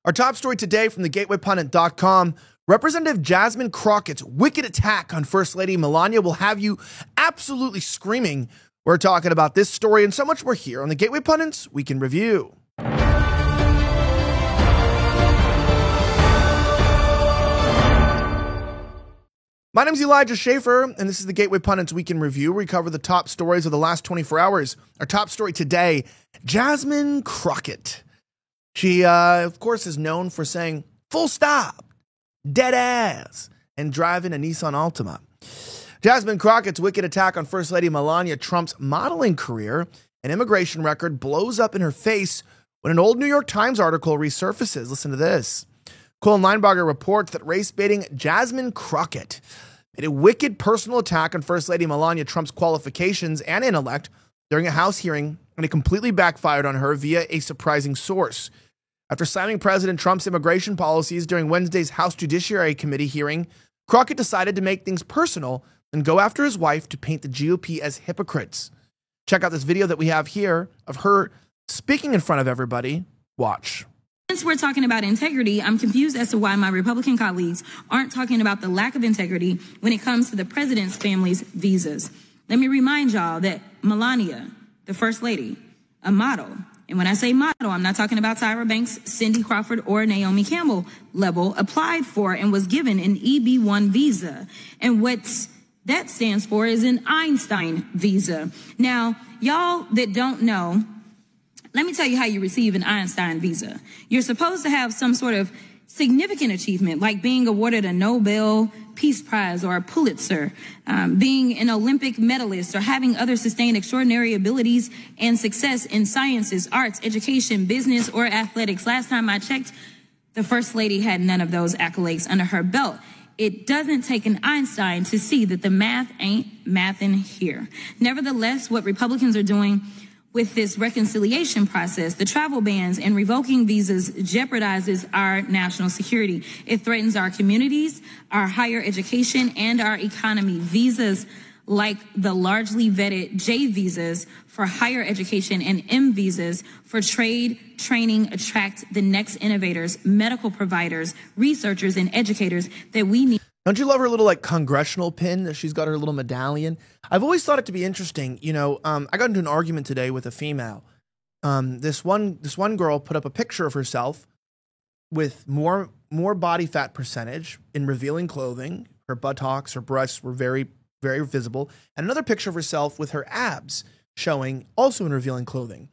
Our top story today from thegatewaypundit.com. Representative Jasmine Crockett's wicked attack on First Lady Melania will have you absolutely screaming. We're talking about this story and so much more here on the Gateway Pundits Week in Review. My name is Elijah Schaefer, and this is the Gateway Pundits Week in Review, where we cover the top stories of the last 24 hours. Our top story today, Jasmine Crockett. She, of course, is known for saying, full stop, dead ass, and driving a Nissan Altima. Jasmine Crockett's wicked attack on First Lady Melania Trump's modeling career and immigration record blows up in her face when an old New York Times article resurfaces. Listen to this. Colin Linebarger reports that race-baiting Jasmine Crockett made a wicked personal attack on First Lady Melania Trump's qualifications and intellect during a House hearing, and it completely backfired on her via a surprising source. After signing President Trump's immigration policies during Wednesday's House Judiciary Committee hearing, Crockett decided to make things personal and go after his wife to paint the GOP as hypocrites. Check out this video that we have here of her speaking in front of everybody. Watch. Since we're talking about integrity, I'm confused as to why my Republican colleagues aren't talking about the lack of integrity when it comes to the president's family's visas. Let me remind y'all that Melania, the First Lady, a model, and when I say model, I'm not talking about Tyra Banks, Cindy Crawford, or Naomi Campbell level, applied for and was given an EB-1 visa. And what that stands for is an Einstein visa. Now, y'all that don't know, let me tell you how you receive an Einstein visa. You're supposed to have some sort of significant achievement, like being awarded a Nobel Peace Prize or a Pulitzer, being an Olympic medalist, or having other sustained extraordinary abilities and success in sciences, arts, education, business, or athletics. Last time I checked, the First Lady had none of those accolades under her belt. It doesn't take an Einstein to see that the math ain't mathin' here. Nevertheless, what Republicans are doing with this reconciliation process, the travel bans and revoking visas, jeopardizes our national security. It threatens our communities, our higher education, and our economy. Visas like the largely vetted J visas for higher education and M visas for trade, training, attract the next innovators, medical providers, researchers, and educators that we need. Don't you love her little congressional pin? She's got her little medallion. I've always thought it to be interesting. I got into an argument today with a female. This one girl put up a picture of herself with more body fat percentage in revealing clothing. Her buttocks, her breasts were very, very visible. And another picture of herself with her abs showing, also in revealing clothing.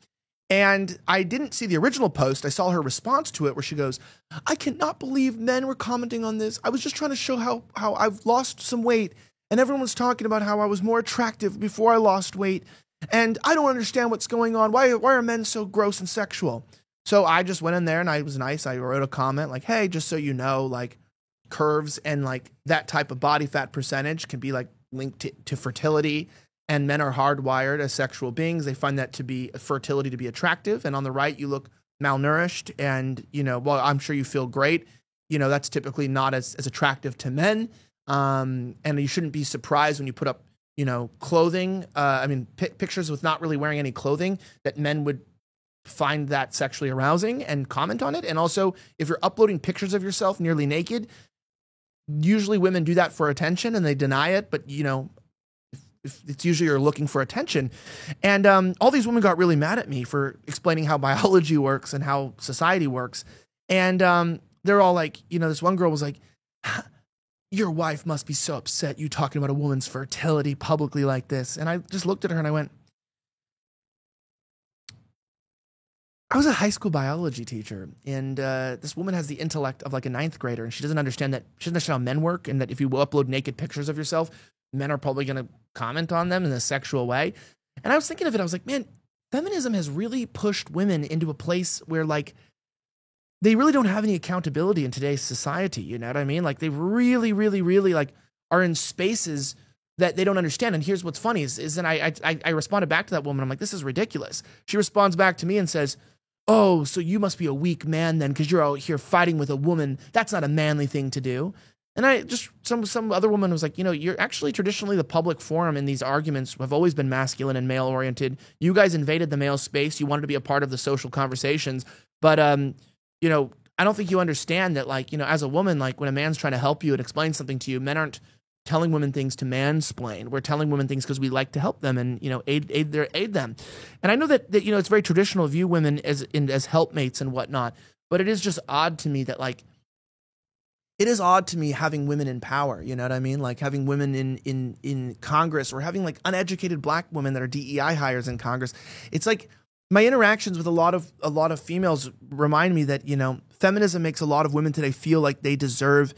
And I didn't see the original post. I saw her response to it where she goes, I cannot believe men were commenting on this. I was just trying to show how I've lost some weight. And everyone was talking about how I was more attractive before I lost weight. And I don't understand what's going on. Why are men so gross and sexual? So I just went in there and I was nice. I wrote a comment like, hey, just so you know, curves and that type of body fat percentage can be linked to fertility. And men are hardwired as sexual beings. They find that to be fertility to be attractive. And on the right, you look malnourished and, well, I'm sure you feel great. That's typically not as attractive to men. And you shouldn't be surprised when you put up, clothing. Pictures with not really wearing any clothing, that men would find that sexually arousing and comment on it. And also, if you're uploading pictures of yourself nearly naked, usually women do that for attention and they deny it. But, it's usually you're looking for attention. And all these women got really mad at me for explaining how biology works and how society works. And they're all this one girl was like, your wife must be so upset you talking about a woman's fertility publicly like this. And I just looked at her and I went, I was a high school biology teacher, and this woman has the intellect of a ninth grader, and she doesn't understand how men work, and that if you upload naked pictures of yourself, men are probably going to comment on them in a sexual way. And I was thinking of it. I was like, man, feminism has really pushed women into a place where they really don't have any accountability in today's society. You know what I mean? They really, really, really are in spaces that they don't understand. And here's what's funny is then I responded back to that woman. I'm like, this is ridiculous. She responds back to me and says, oh, so you must be a weak man then because you're out here fighting with a woman. That's not a manly thing to do. And I just, some other woman was like, you're actually traditionally the public forum in these arguments have always been masculine and male oriented. You guys invaded the male space. You wanted to be a part of the social conversations. But, I don't think you understand that, like, you know, as a woman, like when a man's trying to help you and explain something to you, men aren't telling women things to mansplain. We're telling women things because we like to help them and, you know, aid them. And I know that you know, it's very traditional to view women as helpmates and whatnot, but it is just odd to me that, like, it is odd to me having women in power, you know what I mean? Like having women in Congress, or having like uneducated black women that are DEI hires in Congress. It's like my interactions with a lot of females remind me that, you know, feminism makes a lot of women today feel like they deserve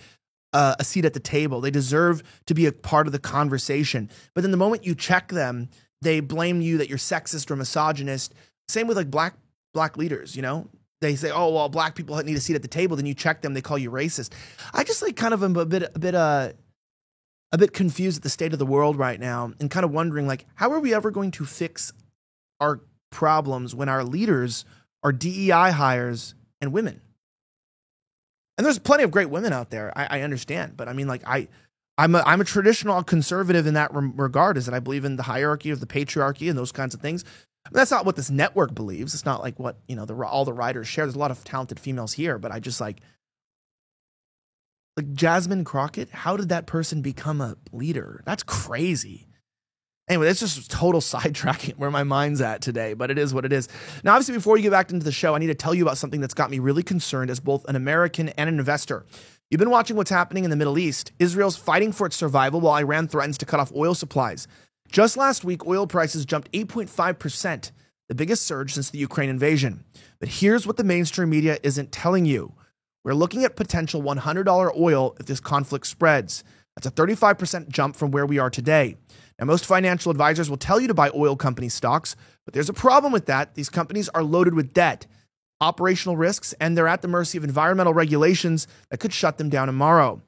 a seat at the table. They deserve to be a part of the conversation. But then the moment you check them, they blame you that you're sexist or misogynist. Same with like black leaders, you know? They say, oh, well, black people need a seat at the table. Then you check them, they call you racist. I just like kind of am a bit confused at the state of the world right now, and kind of wondering, like, how are we ever going to fix our problems when our leaders are DEI hires and women? And there's plenty of great women out there. I understand, but I mean, like, I'm a traditional conservative in that regard, is that I believe in the hierarchy of the patriarchy and those kinds of things. That's not what this network believes. It's not like what, you know, all the writers share. There's a lot of talented females here, but I just like Jasmine Crockett. How did that person become a leader? That's crazy. Anyway, that's just total sidetracking where my mind's at today, but it is what it is. Now, obviously, before you get back into the show, I need to tell you about something that's got me really concerned as both an American and an investor. You've been watching what's happening in the Middle East. Israel's fighting for its survival while Iran threatens to cut off oil supplies. Just last week, oil prices jumped 8.5%, the biggest surge since the Ukraine invasion. But here's what the mainstream media isn't telling you. We're looking at potential $100 oil if this conflict spreads. That's a 35% jump from where we are today. Now, most financial advisors will tell you to buy oil company stocks, but there's a problem with that. These companies are loaded with debt, operational risks, and they're at the mercy of environmental regulations that could shut them down tomorrow.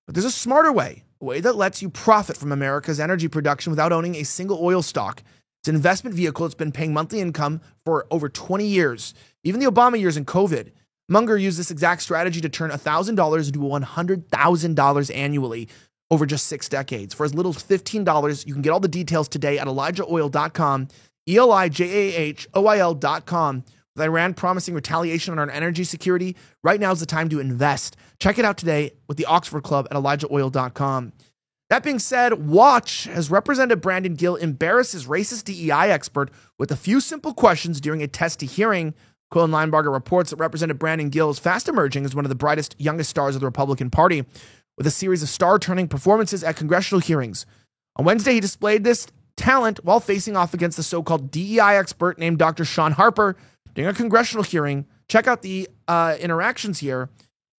But there's a smarter way. A way that lets you profit from America's energy production without owning a single oil stock. It's an investment vehicle that's been paying monthly income for over 20 years, even the Obama years and COVID. Munger used this exact strategy to turn $1,000 into $100,000 annually over just 6 decades. For as little as $15, you can get all the details today at ElijahOil.com, ElijahOil.com. With Iran promising retaliation on our energy security, right now is the time to invest. Check it out today with the Oxford Club at ElijahOil.com. That being said, watch as Representative Brandon Gill embarrasses racist DEI expert with a few simple questions during a testy hearing. Quillen Linebarger reports that Representative Brandon Gill is fast emerging as one of the brightest, youngest stars of the Republican Party, with a series of star-turning performances at congressional hearings. On Wednesday, he displayed this talent while facing off against the so-called DEI expert named Dr. Sean Harper during a congressional hearing. Check out the interactions here.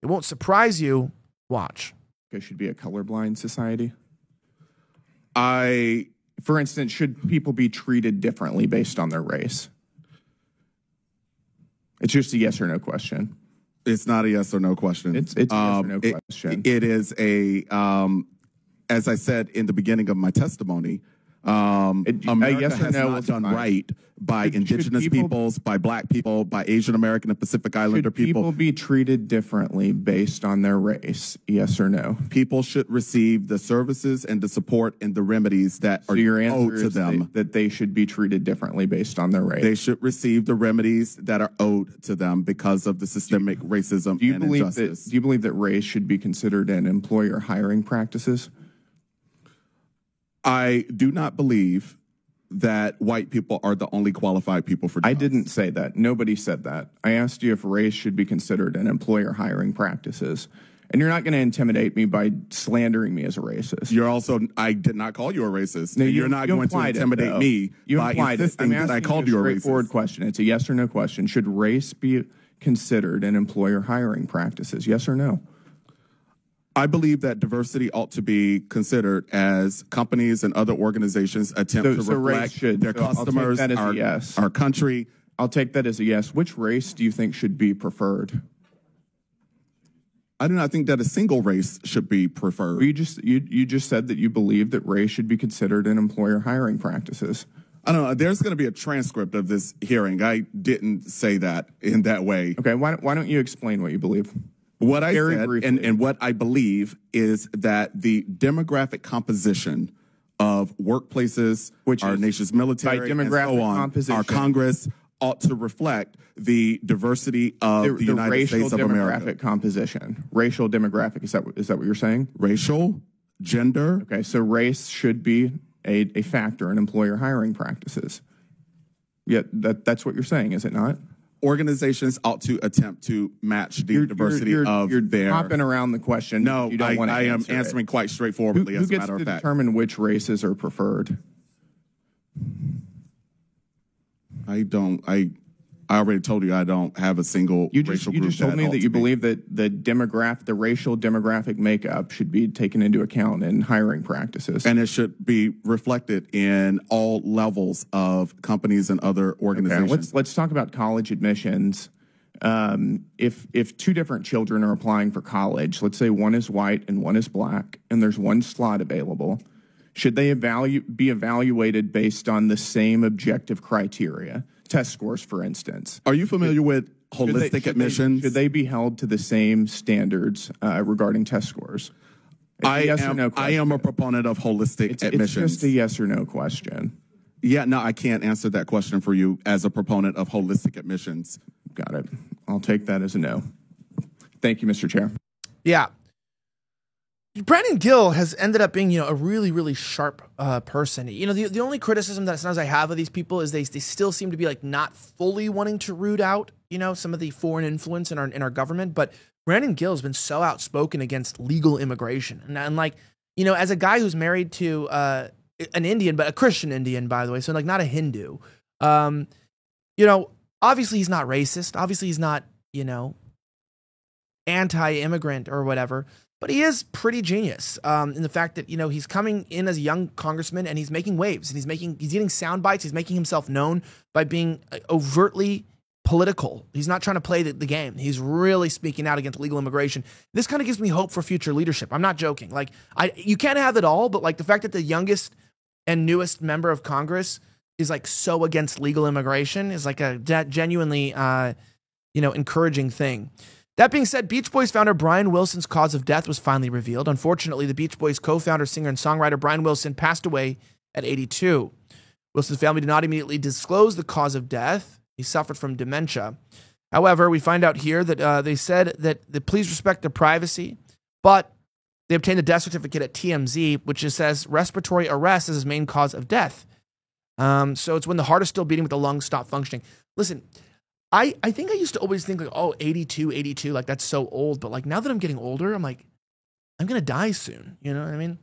It won't surprise you. Watch. It should be a colorblind society. For instance, should people be treated differently based on their race? It's just a yes or no question. It's not a yes or no question. It's a yes or no question. It is as I said in the beginning of my testimony, America yes or has no not done right by indigenous peoples, by black people, by Asian American and Pacific Islander people. Should people be treated differently based on their race? Yes or no? People should receive the services and the support and the remedies that are owed to them. That they should be treated differently based on their race. They should receive the remedies that are owed to them because of the systemic racism and injustice. Do you believe that race should be considered in employer hiring practices? I do not believe that white people are the only qualified people for jobs. I didn't say that. Nobody said that. I asked you if race should be considered in employer hiring practices. And you're not going to intimidate me by slandering me as a racist. I did not call you a racist. No, you're not going to intimidate me by insisting that I called you a racist. Straightforward question. It's a yes or no question. Should race be considered in employer hiring practices? Yes or no? I believe that diversity ought to be considered as companies and other organizations attempt to reflect their customers, our country. I'll take that as a yes. Which race do you think should be preferred? I do not think that a single race should be preferred. Well, you just said that you believe that race should be considered in employer hiring practices. I don't know. There's going to be a transcript of this hearing. I didn't say that in that way. Okay, why don't you explain what you believe? What I said and what I believe is that the demographic composition of workplaces, which our nation's military, and so on, our Congress, ought to reflect the diversity of the United States of America. Demographic composition. Racial demographic. Is that what you're saying? Racial, gender. Okay, so race should be a factor in employer hiring practices. Yeah, that's what you're saying, is it not? Organizations ought to attempt to match the diversity of their... You're hopping around the question. No, I am answering quite straightforwardly, as a matter of fact. Who gets to determine which races are preferred? I already told you I don't have a single racial group. You just told me that you believe that the racial demographic makeup should be taken into account in hiring practices. And it should be reflected in all levels of companies and other organizations. Okay, let's talk about college admissions. If two different children are applying for college, let's say one is white and one is black, and there's one slot available, should they be evaluated based on the same objective criteria? Test scores, for instance. Are you familiar with holistic admissions? Should they be held to the same standards regarding test scores? I am a proponent of holistic admissions. It's just a yes or no question. Yeah, no, I can't answer that question for you as a proponent of holistic admissions. Got it. I'll take that as a no. Thank you, Mr. Chair. Yeah. Brandon Gill has ended up being, a really, really sharp person. The only criticism that sometimes I have of these people is they still seem to be like not fully wanting to root out, some of the foreign influence in our government. But Brandon Gill has been so outspoken against legal immigration. And like, as a guy who's married to an Indian, but a Christian Indian, by the way, so like not a Hindu, obviously he's not racist. Obviously he's not, anti-immigrant or whatever. But he is pretty genius in the fact that, he's coming in as a young congressman and he's making waves and he's getting sound bites. He's making himself known by being overtly political. He's not trying to play the game. He's really speaking out against legal immigration. This kind of gives me hope for future leadership. I'm not joking. Like, you can't have it all, but like the fact that the youngest and newest member of Congress is like so against legal immigration is like a genuinely, encouraging thing. That being said, Beach Boys founder Brian Wilson's cause of death was finally revealed. Unfortunately, the Beach Boys co-founder, singer, and songwriter Brian Wilson passed away at 82. Wilson's family did not immediately disclose the cause of death. He suffered from dementia. However, we find out here that they said that please respect their privacy, but they obtained the death certificate at TMZ, which just says respiratory arrest as his main cause of death. So it's when the heart is still beating but the lungs stop functioning. Listen, I think I used to always think like, 82, like that's so old. But like now that I'm getting older, I'm like, I'm going to die soon. You know what I mean?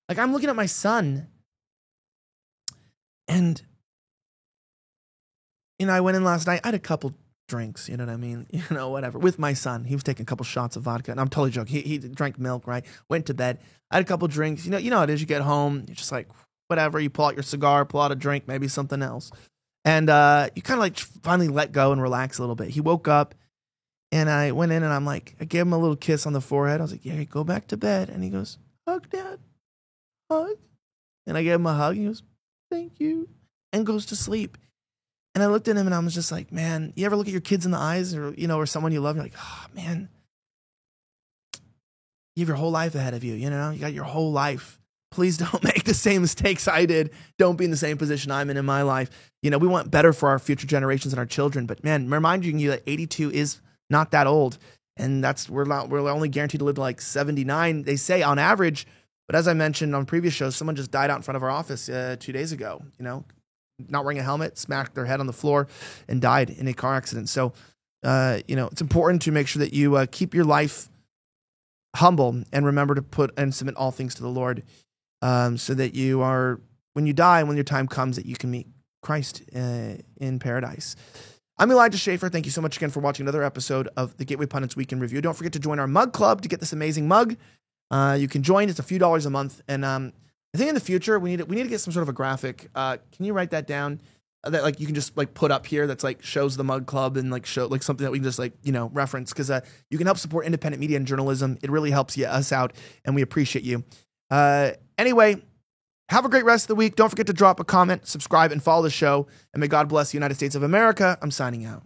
Like I'm looking at my son and, I went in last night. I had a couple drinks, you know what I mean? Whatever. With my son. He was taking a couple shots of vodka. And I'm totally joking. He drank milk, right? Went to bed. I had a couple drinks. You know how it is. You get home. You're just like, whatever. You pull out your cigar, pull out a drink, maybe something else. And you kind of like finally let go and relax a little bit. He woke up and I went in and I'm like, I gave him a little kiss on the forehead. I was like, yeah, go back to bed. And he goes, hug, Dad, hug. And I gave him a hug. He goes, thank you. And goes to sleep. And I looked at him and I was just like, man, you ever look at your kids in the eyes or, or someone you love? You're like, oh, man, you have your whole life ahead of you. You got your whole life. Please don't make the same mistakes I did. Don't be in the same position I'm in my life. We want better for our future generations and our children. But man, reminding you that 82 is not that old. And we're only guaranteed to live to like 79, they say on average. But as I mentioned on previous shows, someone just died out in front of our office 2 days ago, not wearing a helmet, smacked their head on the floor and died in a car accident. So, it's important to make sure that you keep your life humble and remember to put and submit all things to the Lord. So that you are, when you die, when your time comes, that you can meet Christ in paradise. I'm Elijah Schaefer. Thank you so much again for watching another episode of the Gateway Pundits Weekend Review. Don't forget to join our mug club to get this amazing mug. You can join. It's a few dollars a month. And I think in the future, we need to get some sort of a graphic. Can you write that down? That like you can just like put up here that's like shows the mug club and like show like something that we can just like, reference. Because you can help support independent media and journalism. It really helps us out. And we appreciate you. Anyway, have a great rest of the week. Don't forget to drop a comment, subscribe, and follow the show. And may God bless the United States of America. I'm signing out.